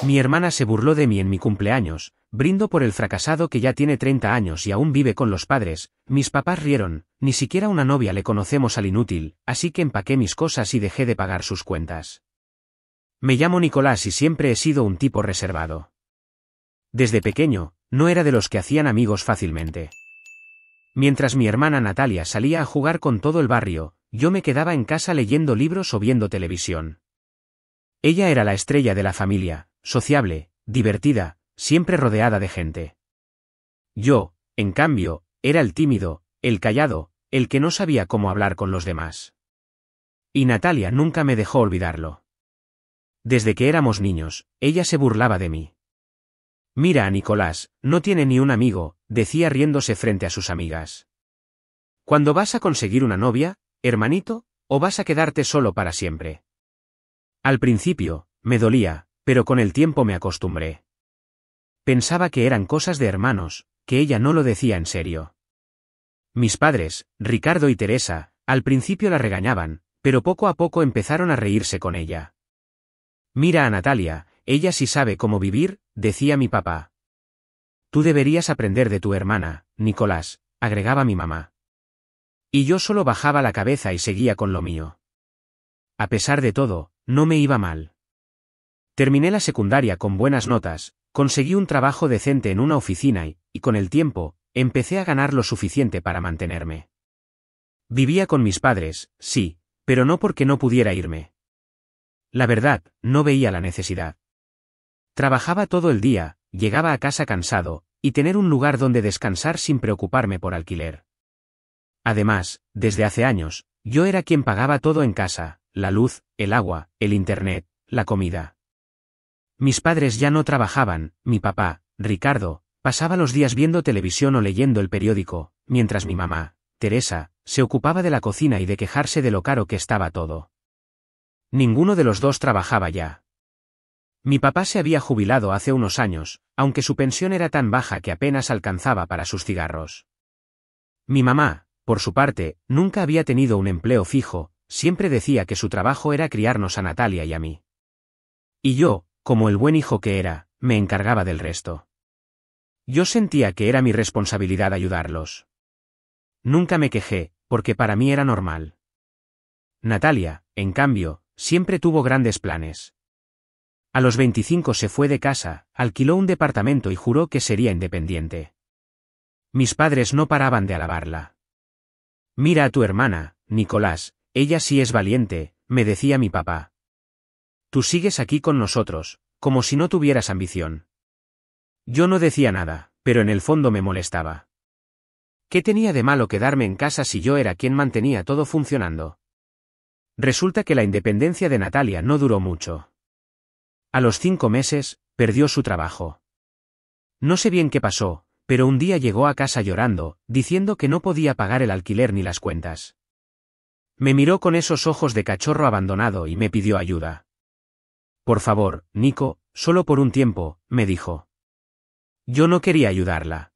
Mi hermana se burló de mí en mi cumpleaños, brindo por el fracasado que ya tiene 30 años y aún vive con los padres, mis papás rieron, ni siquiera una novia le conocemos al inútil, así que empaqué mis cosas y dejé de pagar sus cuentas. Me llamo Nicolás y siempre he sido un tipo reservado. Desde pequeño, no era de los que hacían amigos fácilmente. Mientras mi hermana Natalia salía a jugar con todo el barrio, yo me quedaba en casa leyendo libros o viendo televisión. Ella era la estrella de la familia, sociable, divertida, siempre rodeada de gente. Yo, en cambio, era el tímido, el callado, el que no sabía cómo hablar con los demás. Y Natalia nunca me dejó olvidarlo. Desde que éramos niños, ella se burlaba de mí. Mira a Nicolás, no tiene ni un amigo, decía riéndose frente a sus amigas. ¿Cuándo vas a conseguir una novia, hermanito, o vas a quedarte solo para siempre? Al principio, me dolía, pero con el tiempo me acostumbré. Pensaba que eran cosas de hermanos, que ella no lo decía en serio. Mis padres, Ricardo y Teresa, al principio la regañaban, pero poco a poco empezaron a reírse con ella. Mira a Natalia, ella sí sabe cómo vivir, decía mi papá. Tú deberías aprender de tu hermana, Nicolás, agregaba mi mamá. Y yo solo bajaba la cabeza y seguía con lo mío. A pesar de todo, no me iba mal. Terminé la secundaria con buenas notas, conseguí un trabajo decente en una oficina y con el tiempo, empecé a ganar lo suficiente para mantenerme. Vivía con mis padres, sí, pero no porque no pudiera irme. La verdad, no veía la necesidad. Trabajaba todo el día, llegaba a casa cansado, y tener un lugar donde descansar sin preocuparme por alquiler. Además, desde hace años, yo era quien pagaba todo en casa, la luz, el agua, el internet, la comida. Mis padres ya no trabajaban, mi papá, Ricardo, pasaba los días viendo televisión o leyendo el periódico, mientras mi mamá, Teresa, se ocupaba de la cocina y de quejarse de lo caro que estaba todo. Ninguno de los dos trabajaba ya. Mi papá se había jubilado hace unos años, aunque su pensión era tan baja que apenas alcanzaba para sus cigarros. Mi mamá, por su parte, nunca había tenido un empleo fijo, siempre decía que su trabajo era criarnos a Natalia y a mí. Y yo, como el buen hijo que era, me encargaba del resto. Yo sentía que era mi responsabilidad ayudarlos. Nunca me quejé, porque para mí era normal. Natalia, en cambio, siempre tuvo grandes planes. A los 25 se fue de casa, alquiló un departamento y juró que sería independiente. Mis padres no paraban de alabarla. Mira a tu hermana, Nicolás, ella sí es valiente, me decía mi papá. Tú sigues aquí con nosotros, como si no tuvieras ambición. Yo no decía nada, pero en el fondo me molestaba. ¿Qué tenía de malo quedarme en casa si yo era quien mantenía todo funcionando? Resulta que la independencia de Natalia no duró mucho. A los 5 meses, perdió su trabajo. No sé bien qué pasó, pero un día llegó a casa llorando, diciendo que no podía pagar el alquiler ni las cuentas. Me miró con esos ojos de cachorro abandonado y me pidió ayuda. Por favor, Nico, solo por un tiempo, me dijo. Yo no quería ayudarla.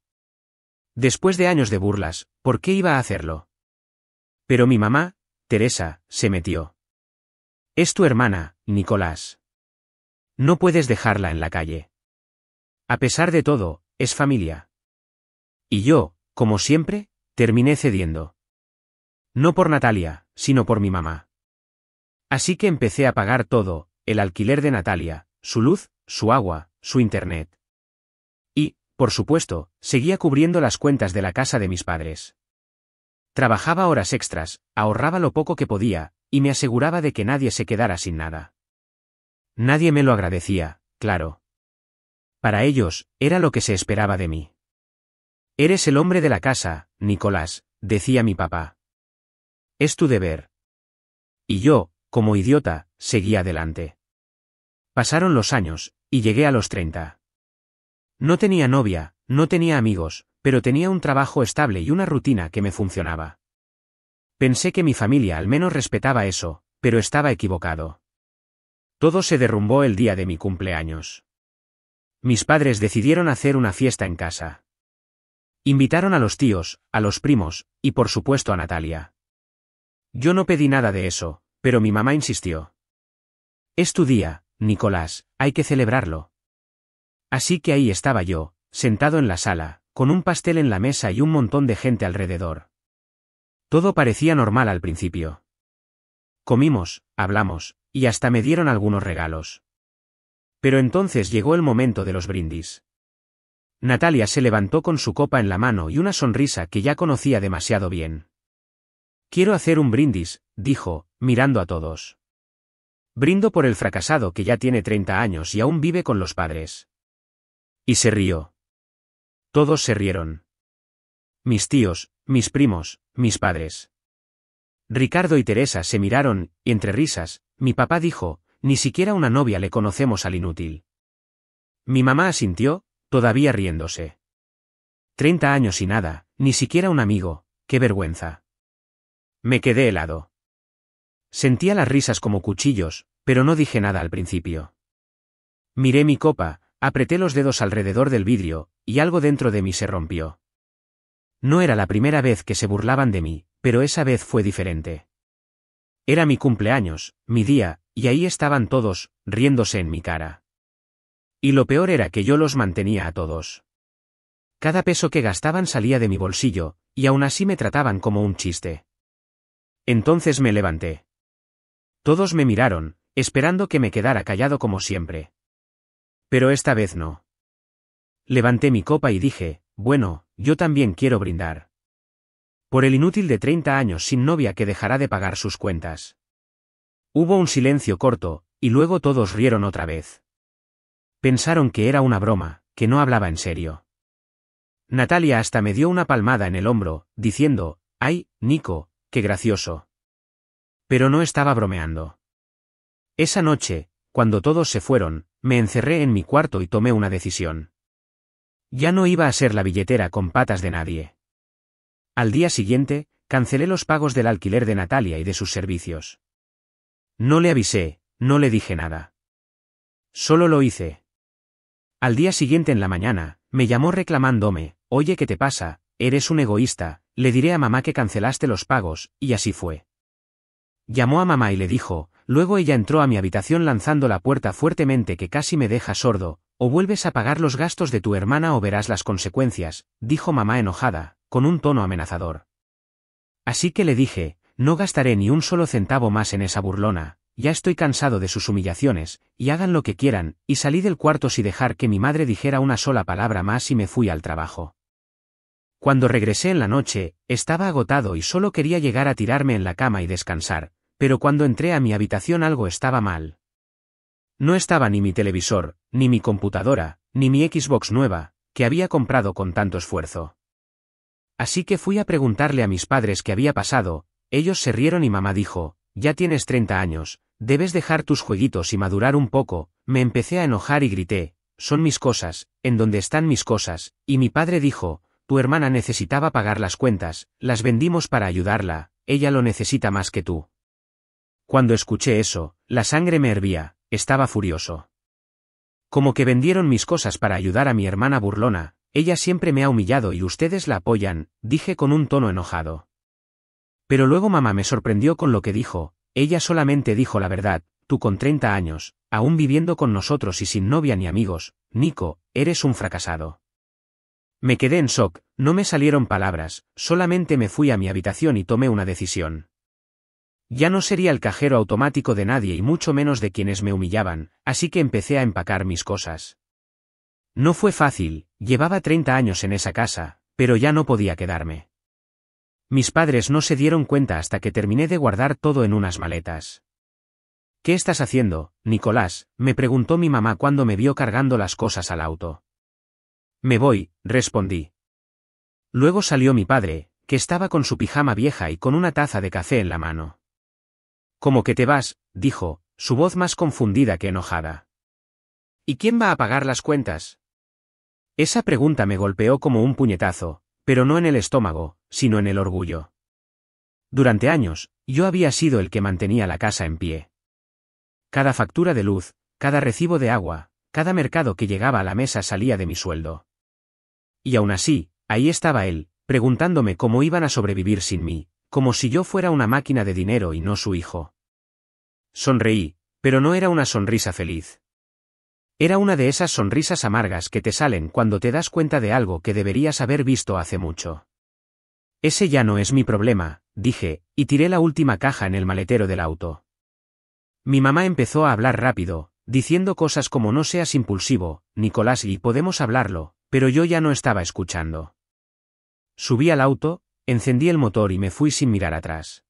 Después de años de burlas, ¿por qué iba a hacerlo? Pero mi mamá, Teresa, se metió. Es tu hermana, Nicolás. No puedes dejarla en la calle. A pesar de todo, es familia. Y yo, como siempre, terminé cediendo. No por Natalia, sino por mi mamá. Así que empecé a pagar todo, el alquiler de Natalia, su luz, su agua, su internet. Y, por supuesto, seguía cubriendo las cuentas de la casa de mis padres. Trabajaba horas extras, ahorraba lo poco que podía, y me aseguraba de que nadie se quedara sin nada. Nadie me lo agradecía, claro. Para ellos, era lo que se esperaba de mí. Eres el hombre de la casa, Nicolás, decía mi papá. Es tu deber. Y yo, como idiota, seguí adelante. Pasaron los años, y llegué a los 30. No tenía novia, no tenía amigos, pero tenía un trabajo estable y una rutina que me funcionaba. Pensé que mi familia al menos respetaba eso, pero estaba equivocado. Todo se derrumbó el día de mi cumpleaños. Mis padres decidieron hacer una fiesta en casa. Invitaron a los tíos, a los primos, y por supuesto a Natalia. Yo no pedí nada de eso, pero mi mamá insistió. Es tu día, Nicolás, hay que celebrarlo. Así que ahí estaba yo, sentado en la sala, con un pastel en la mesa y un montón de gente alrededor. Todo parecía normal al principio. Comimos, hablamos, y hasta me dieron algunos regalos. Pero entonces llegó el momento de los brindis. Natalia se levantó con su copa en la mano y una sonrisa que ya conocía demasiado bien. Quiero hacer un brindis, dijo, mirando a todos. Brindo por el fracasado que ya tiene 30 años y aún vive con los padres. Y se rió. Todos se rieron. Mis tíos, mis primos, mis padres. Ricardo y Teresa se miraron, y entre risas, mi papá dijo, ni siquiera una novia le conocemos al inútil. Mi mamá asintió, todavía riéndose. 30 años y nada, ni siquiera un amigo, qué vergüenza. Me quedé helado. Sentía las risas como cuchillos, pero no dije nada al principio. Miré mi copa, apreté los dedos alrededor del vidrio, y algo dentro de mí se rompió. No era la primera vez que se burlaban de mí, pero esa vez fue diferente. Era mi cumpleaños, mi día, y ahí estaban todos, riéndose en mi cara. Y lo peor era que yo los mantenía a todos. Cada peso que gastaban salía de mi bolsillo, y aún así me trataban como un chiste. Entonces me levanté. Todos me miraron, esperando que me quedara callado como siempre. Pero esta vez no. Levanté mi copa y dije, bueno, yo también quiero brindar. Por el inútil de 30 años sin novia que dejará de pagar sus cuentas. Hubo un silencio corto, y luego todos rieron otra vez. Pensaron que era una broma, que no hablaba en serio. Natalia hasta me dio una palmada en el hombro, diciendo, ¡ay, Nico, qué gracioso! Pero no estaba bromeando. Esa noche, cuando todos se fueron, me encerré en mi cuarto y tomé una decisión. Ya no iba a ser la billetera con patas de nadie. Al día siguiente, cancelé los pagos del alquiler de Natalia y de sus servicios. No le avisé, no le dije nada. Solo lo hice. Al día siguiente en la mañana, me llamó reclamándome, oye, ¿qué te pasa? Eres un egoísta, le diré a mamá que cancelaste los pagos, y así fue. Llamó a mamá y le dijo, luego ella entró a mi habitación lanzando la puerta fuertemente que casi me deja sordo, o vuelves a pagar los gastos de tu hermana o verás las consecuencias, dijo mamá enojada, con un tono amenazador. Así que le dije, no gastaré ni un solo centavo más en esa burlona, ya estoy cansado de sus humillaciones, y hagan lo que quieran, y salí del cuarto sin dejar que mi madre dijera una sola palabra más y me fui al trabajo. Cuando regresé en la noche, estaba agotado y solo quería llegar a tirarme en la cama y descansar, pero cuando entré a mi habitación algo estaba mal. No estaba ni mi televisor, ni mi computadora, ni mi Xbox nueva, que había comprado con tanto esfuerzo. Así que fui a preguntarle a mis padres qué había pasado, ellos se rieron y mamá dijo, ya tienes 30 años, debes dejar tus jueguitos y madurar un poco, me empecé a enojar y grité, son mis cosas, ¿en dónde están mis cosas? Y mi padre dijo, tu hermana necesitaba pagar las cuentas, las vendimos para ayudarla, ella lo necesita más que tú. Cuando escuché eso, la sangre me hervía, estaba furioso. Como que vendieron mis cosas para ayudar a mi hermana burlona, ella siempre me ha humillado y ustedes la apoyan, dije con un tono enojado. Pero luego mamá me sorprendió con lo que dijo, ella solamente dijo la verdad, tú con 30 años, aún viviendo con nosotros y sin novia ni amigos, Nico, eres un fracasado. Me quedé en shock, no me salieron palabras, solamente me fui a mi habitación y tomé una decisión. Ya no sería el cajero automático de nadie y mucho menos de quienes me humillaban, así que empecé a empacar mis cosas. No fue fácil, llevaba 30 años en esa casa, pero ya no podía quedarme. Mis padres no se dieron cuenta hasta que terminé de guardar todo en unas maletas. ¿Qué estás haciendo, Nicolás?, me preguntó mi mamá cuando me vio cargando las cosas al auto. Me voy, respondí. Luego salió mi padre, que estaba con su pijama vieja y con una taza de café en la mano. ¿Cómo que te vas?, dijo, su voz más confundida que enojada. ¿Y quién va a pagar las cuentas? Esa pregunta me golpeó como un puñetazo, pero no en el estómago, sino en el orgullo. Durante años, yo había sido el que mantenía la casa en pie. Cada factura de luz, cada recibo de agua, cada mercado que llegaba a la mesa salía de mi sueldo. Y aún así, ahí estaba él, preguntándome cómo iban a sobrevivir sin mí, como si yo fuera una máquina de dinero y no su hijo. Sonreí, pero no era una sonrisa feliz. Era una de esas sonrisas amargas que te salen cuando te das cuenta de algo que deberías haber visto hace mucho. Ese ya no es mi problema, dije, y tiré la última caja en el maletero del auto. Mi mamá empezó a hablar rápido, diciendo cosas como no seas impulsivo, Nicolás, y podemos hablarlo, pero yo ya no estaba escuchando. Subí al auto, encendí el motor y me fui sin mirar atrás.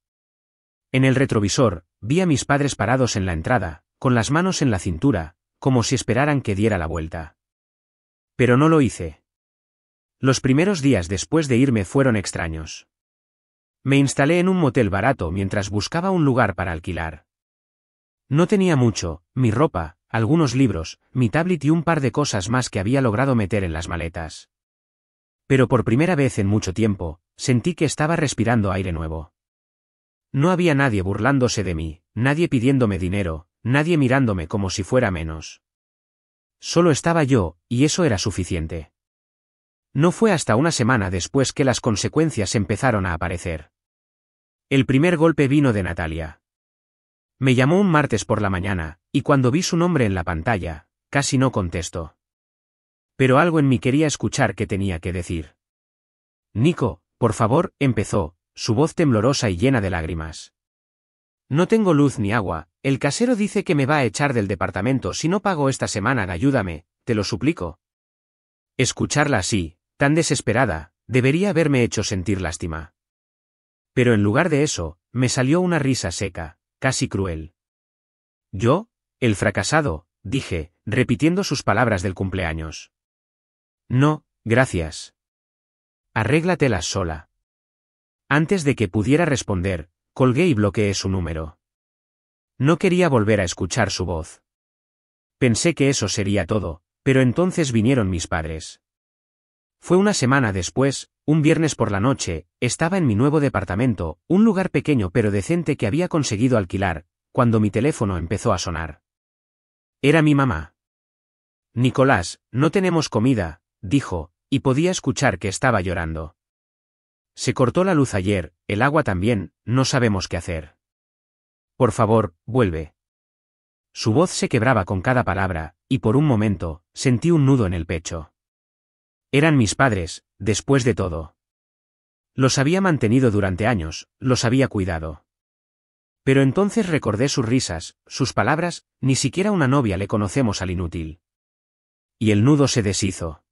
En el retrovisor, vi a mis padres parados en la entrada, con las manos en la cintura, como si esperaran que diera la vuelta. Pero no lo hice. Los primeros días después de irme fueron extraños. Me instalé en un motel barato mientras buscaba un lugar para alquilar. No tenía mucho, mi ropa, algunos libros, mi tablet y un par de cosas más que había logrado meter en las maletas. Pero por primera vez en mucho tiempo, sentí que estaba respirando aire nuevo. No había nadie burlándose de mí, nadie pidiéndome dinero, nadie mirándome como si fuera menos. Solo estaba yo, y eso era suficiente. No fue hasta una semana después que las consecuencias empezaron a aparecer. El primer golpe vino de Natalia. Me llamó un martes por la mañana, y cuando vi su nombre en la pantalla, casi no contestó. Pero algo en mí quería escuchar qué tenía que decir. Nico, por favor, empezó, su voz temblorosa y llena de lágrimas. No tengo luz ni agua, el casero dice que me va a echar del departamento si no pago esta semana, ayúdame, te lo suplico. Escucharla así, tan desesperada, debería haberme hecho sentir lástima. Pero en lugar de eso, me salió una risa seca, casi cruel. ¿Yo? El fracasado, dije, repitiendo sus palabras del cumpleaños. No, gracias. Arréglatelas sola. Antes de que pudiera responder, colgué y bloqueé su número. No quería volver a escuchar su voz. Pensé que eso sería todo, pero entonces vinieron mis padres. Fue una semana después, un viernes por la noche, estaba en mi nuevo departamento, un lugar pequeño pero decente que había conseguido alquilar, cuando mi teléfono empezó a sonar. Era mi mamá. Nicolás, no tenemos comida, dijo, y podía escuchar que estaba llorando. Se cortó la luz ayer, el agua también, no sabemos qué hacer. Por favor, vuelve. Su voz se quebraba con cada palabra, y por un momento, sentí un nudo en el pecho. Eran mis padres, después de todo. Los había mantenido durante años, los había cuidado. Pero entonces recordé sus risas, sus palabras, ni siquiera una novia le conocemos al inútil. Y el nudo se deshizo.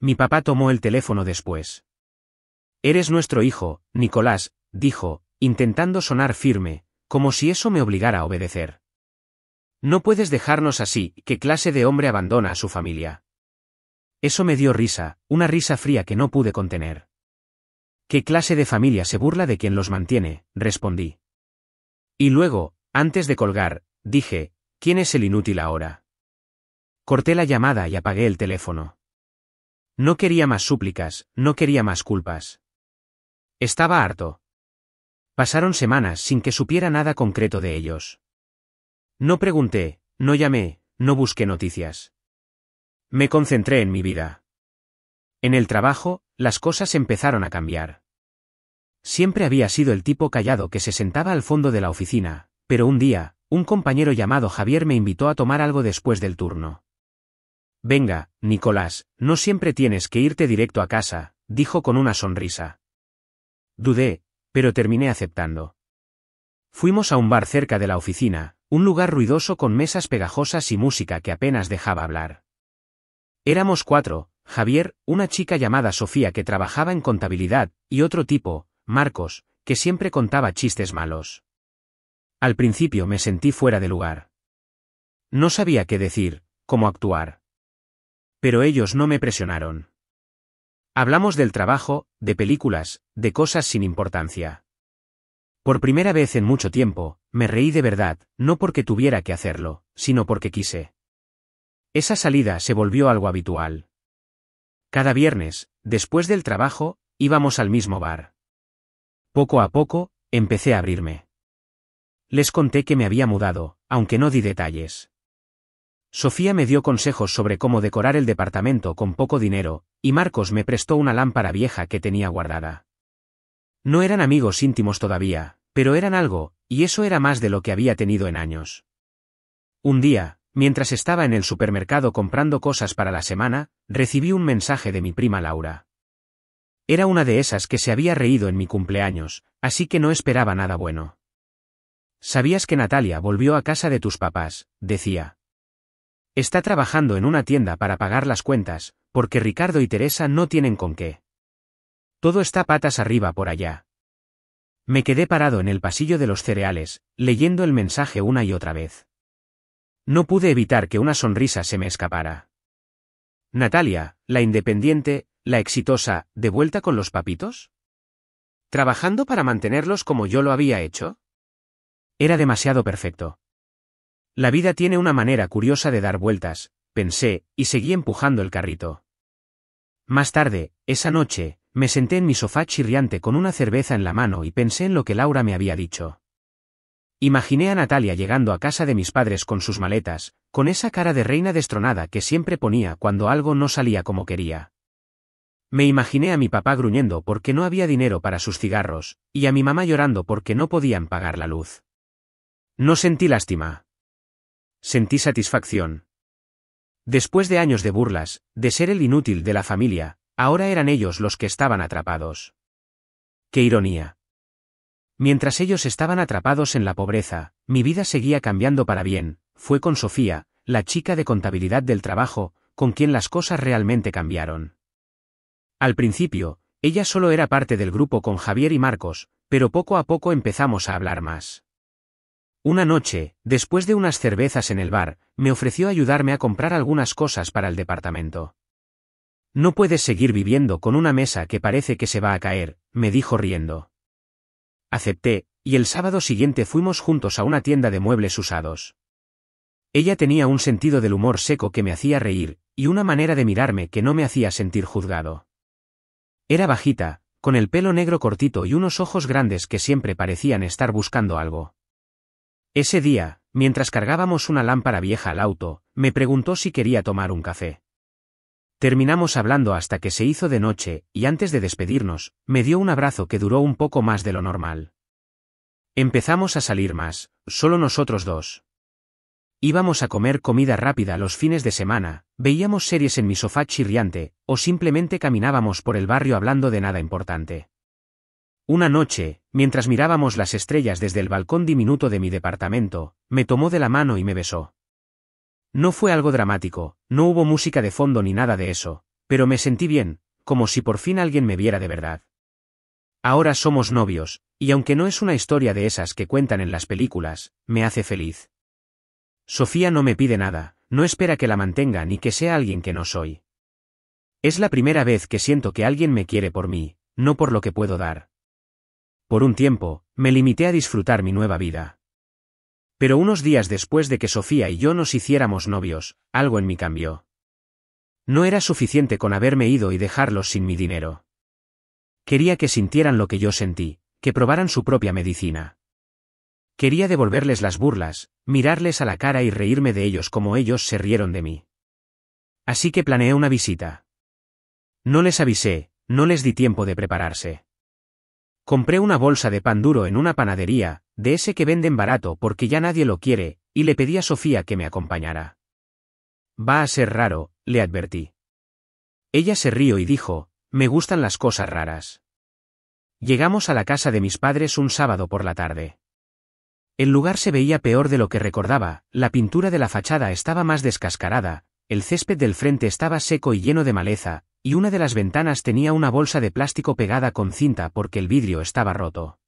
Mi papá tomó el teléfono después. Eres nuestro hijo, Nicolás, dijo, intentando sonar firme, como si eso me obligara a obedecer. No puedes dejarnos así, ¿qué clase de hombre abandona a su familia? Eso me dio risa, una risa fría que no pude contener. ¿Qué clase de familia se burla de quien los mantiene?, respondí. Y luego, antes de colgar, dije, ¿quién es el inútil ahora? Corté la llamada y apagué el teléfono. No quería más súplicas, no quería más culpas. Estaba harto. Pasaron semanas sin que supiera nada concreto de ellos. No pregunté, no llamé, no busqué noticias. Me concentré en mi vida. En el trabajo, las cosas empezaron a cambiar. Siempre había sido el tipo callado que se sentaba al fondo de la oficina, pero un día, un compañero llamado Javier me invitó a tomar algo después del turno. Venga, Nicolás, no siempre tienes que irte directo a casa, dijo con una sonrisa. Dudé, pero terminé aceptando. Fuimos a un bar cerca de la oficina, un lugar ruidoso con mesas pegajosas y música que apenas dejaba hablar. Éramos 4, Javier, una chica llamada Sofía que trabajaba en contabilidad, y otro tipo, Marcos, que siempre contaba chistes malos. Al principio me sentí fuera de lugar. No sabía qué decir, cómo actuar. Pero ellos no me presionaron. Hablamos del trabajo, de películas, de cosas sin importancia. Por primera vez en mucho tiempo, me reí de verdad, no porque tuviera que hacerlo, sino porque quise. Esa salida se volvió algo habitual. Cada viernes, después del trabajo, íbamos al mismo bar. Poco a poco, empecé a abrirme. Les conté que me había mudado, aunque no di detalles. Sofía me dio consejos sobre cómo decorar el departamento con poco dinero, y Marcos me prestó una lámpara vieja que tenía guardada. No eran amigos íntimos todavía, pero eran algo, y eso era más de lo que había tenido en años. Un día, Mientras estaba en el supermercado comprando cosas para la semana, recibí un mensaje de mi prima Laura. Era una de esas que se había reído en mi cumpleaños, así que no esperaba nada bueno. ¿Sabías que Natalia volvió a casa de tus papás?, decía. Está trabajando en una tienda para pagar las cuentas, porque Ricardo y Teresa no tienen con qué. Todo está patas arriba por allá. Me quedé parado en el pasillo de los cereales, leyendo el mensaje una y otra vez. No pude evitar que una sonrisa se me escapara. Natalia, la independiente, la exitosa, ¿de vuelta con los papitos? ¿Trabajando para mantenerlos como yo lo había hecho? Era demasiado perfecto. La vida tiene una manera curiosa de dar vueltas, pensé, y seguí empujando el carrito. Más tarde, esa noche, me senté en mi sofá chirriante con una cerveza en la mano y pensé en lo que Laura me había dicho. Imaginé a Natalia llegando a casa de mis padres con sus maletas, con esa cara de reina destronada que siempre ponía cuando algo no salía como quería. Me imaginé a mi papá gruñendo porque no había dinero para sus cigarros, y a mi mamá llorando porque no podían pagar la luz. No sentí lástima. Sentí satisfacción. Después de años de burlas, de ser el inútil de la familia, ahora eran ellos los que estaban atrapados. ¡Qué ironía! Mientras ellos estaban atrapados en la pobreza, mi vida seguía cambiando para bien. Fue con Sofía, la chica de contabilidad del trabajo, con quien las cosas realmente cambiaron. Al principio, ella solo era parte del grupo con Javier y Marcos, pero poco a poco empezamos a hablar más. Una noche, después de unas cervezas en el bar, me ofreció ayudarme a comprar algunas cosas para el departamento. No puedes seguir viviendo con una mesa que parece que se va a caer, me dijo riendo. Acepté, y el sábado siguiente fuimos juntos a una tienda de muebles usados. Ella tenía un sentido del humor seco que me hacía reír, y una manera de mirarme que no me hacía sentir juzgado. Era bajita, con el pelo negro cortito y unos ojos grandes que siempre parecían estar buscando algo. Ese día, mientras cargábamos una lámpara vieja al auto, me preguntó si quería tomar un café. Terminamos hablando hasta que se hizo de noche, y antes de despedirnos, me dio un abrazo que duró un poco más de lo normal. Empezamos a salir más, solo nosotros dos. Íbamos a comer comida rápida los fines de semana, veíamos series en mi sofá chirriante, o simplemente caminábamos por el barrio hablando de nada importante. Una noche, mientras mirábamos las estrellas desde el balcón diminuto de mi departamento, me tomó de la mano y me besó. No fue algo dramático, no hubo música de fondo ni nada de eso, pero me sentí bien, como si por fin alguien me viera de verdad. Ahora somos novios, y aunque no es una historia de esas que cuentan en las películas, me hace feliz. Sofía no me pide nada, no espera que la mantenga ni que sea alguien que no soy. Es la primera vez que siento que alguien me quiere por mí, no por lo que puedo dar. Por un tiempo, me limité a disfrutar mi nueva vida. Pero unos días después de que Sofía y yo nos hiciéramos novios, algo en mí cambió. No era suficiente con haberme ido y dejarlos sin mi dinero. Quería que sintieran lo que yo sentí, que probaran su propia medicina. Quería devolverles las burlas, mirarles a la cara y reírme de ellos como ellos se rieron de mí. Así que planeé una visita. No les avisé, no les di tiempo de prepararse. Compré una bolsa de pan duro en una panadería, de ese que venden barato porque ya nadie lo quiere, y le pedí a Sofía que me acompañara. Va a ser raro, le advertí. Ella se rió y dijo, me gustan las cosas raras. Llegamos a la casa de mis padres un sábado por la tarde. El lugar se veía peor de lo que recordaba, la pintura de la fachada estaba más descascarada, el césped del frente estaba seco y lleno de maleza, y una de las ventanas tenía una bolsa de plástico pegada con cinta porque el vidrio estaba roto.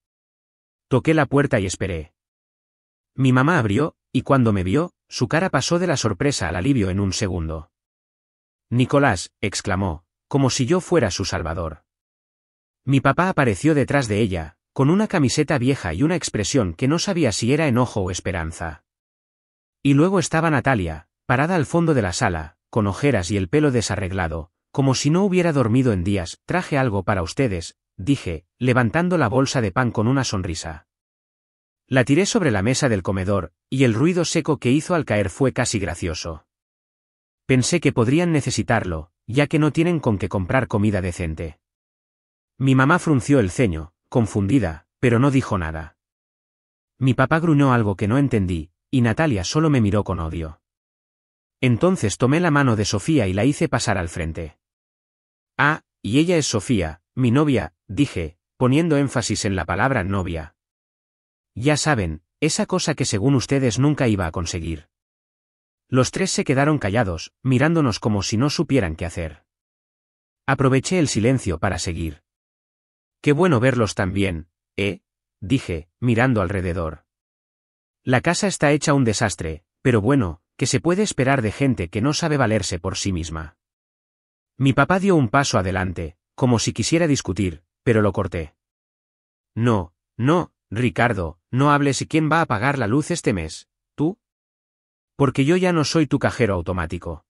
Toqué la puerta y esperé. Mi mamá abrió, y cuando me vio, su cara pasó de la sorpresa al alivio en un segundo. Nicolás, exclamó, como si yo fuera su salvador. Mi papá apareció detrás de ella, con una camiseta vieja y una expresión que no sabía si era enojo o esperanza. Y luego estaba Natalia, parada al fondo de la sala, con ojeras y el pelo desarreglado, como si no hubiera dormido en días. Traje algo para ustedes, dije, levantando la bolsa de pan con una sonrisa. La tiré sobre la mesa del comedor, y el ruido seco que hizo al caer fue casi gracioso. Pensé que podrían necesitarlo, ya que no tienen con qué comprar comida decente. Mi mamá frunció el ceño, confundida, pero no dijo nada. Mi papá gruñó algo que no entendí, y Natalia solo me miró con odio. Entonces tomé la mano de Sofía y la hice pasar al frente. Ah, y ella es Sofía, mi novia, dije, poniendo énfasis en la palabra novia. Ya saben, esa cosa que según ustedes nunca iba a conseguir. Los tres se quedaron callados, mirándonos como si no supieran qué hacer. Aproveché el silencio para seguir. Qué bueno verlos tan bien, ¿eh? Dije, mirando alrededor. La casa está hecha un desastre, pero bueno, ¿qué se puede esperar de gente que no sabe valerse por sí misma? Mi papá dio un paso adelante, como si quisiera discutir, pero lo corté. No, no, Ricardo, no hables. ¿Y quién va a pagar la luz este mes? ¿Tú? Porque yo ya no soy tu cajero automático.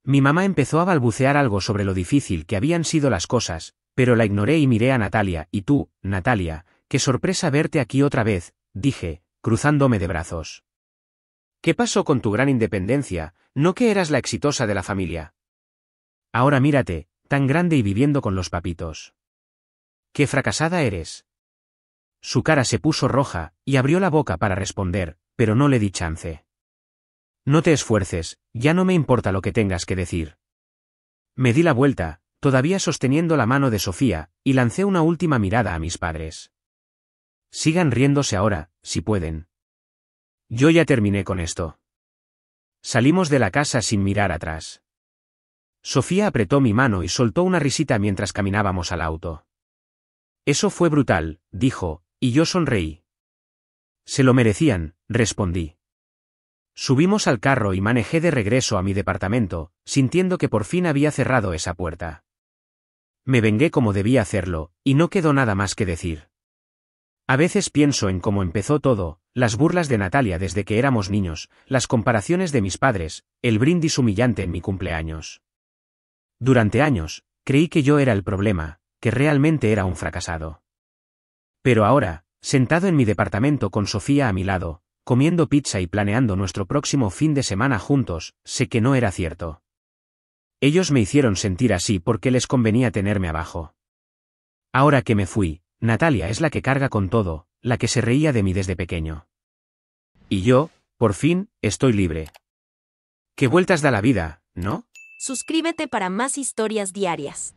Mi mamá empezó a balbucear algo sobre lo difícil que habían sido las cosas, pero la ignoré y miré a Natalia. Y tú, Natalia, qué sorpresa verte aquí otra vez, dije, cruzándome de brazos. ¿Qué pasó con tu gran independencia? ¿No que eras la exitosa de la familia? Ahora mírate, tan grande y viviendo con los papitos. ¡Qué fracasada eres! Su cara se puso roja, y abrió la boca para responder, pero no le di chance. No te esfuerces, ya no me importa lo que tengas que decir. Me di la vuelta, todavía sosteniendo la mano de Sofía, y lancé una última mirada a mis padres. Sigan riéndose ahora, si pueden. Yo ya terminé con esto. Salimos de la casa sin mirar atrás. Sofía apretó mi mano y soltó una risita mientras caminábamos al auto. Eso fue brutal, dijo, y yo sonreí. Se lo merecían, respondí. Subimos al carro y manejé de regreso a mi departamento, sintiendo que por fin había cerrado esa puerta. Me vengué como debía hacerlo, y no quedó nada más que decir. A veces pienso en cómo empezó todo, las burlas de Natalia desde que éramos niños, las comparaciones de mis padres, el brindis humillante en mi cumpleaños. Durante años, creí que yo era el problema, que realmente era un fracasado. Pero ahora, sentado en mi departamento con Sofía a mi lado, comiendo pizza y planeando nuestro próximo fin de semana juntos, sé que no era cierto. Ellos me hicieron sentir así porque les convenía tenerme abajo. Ahora que me fui, Natalia es la que carga con todo, la que se reía de mí desde pequeño. Y yo, por fin, estoy libre. Qué vueltas da la vida, ¿no? Suscríbete para más historias diarias.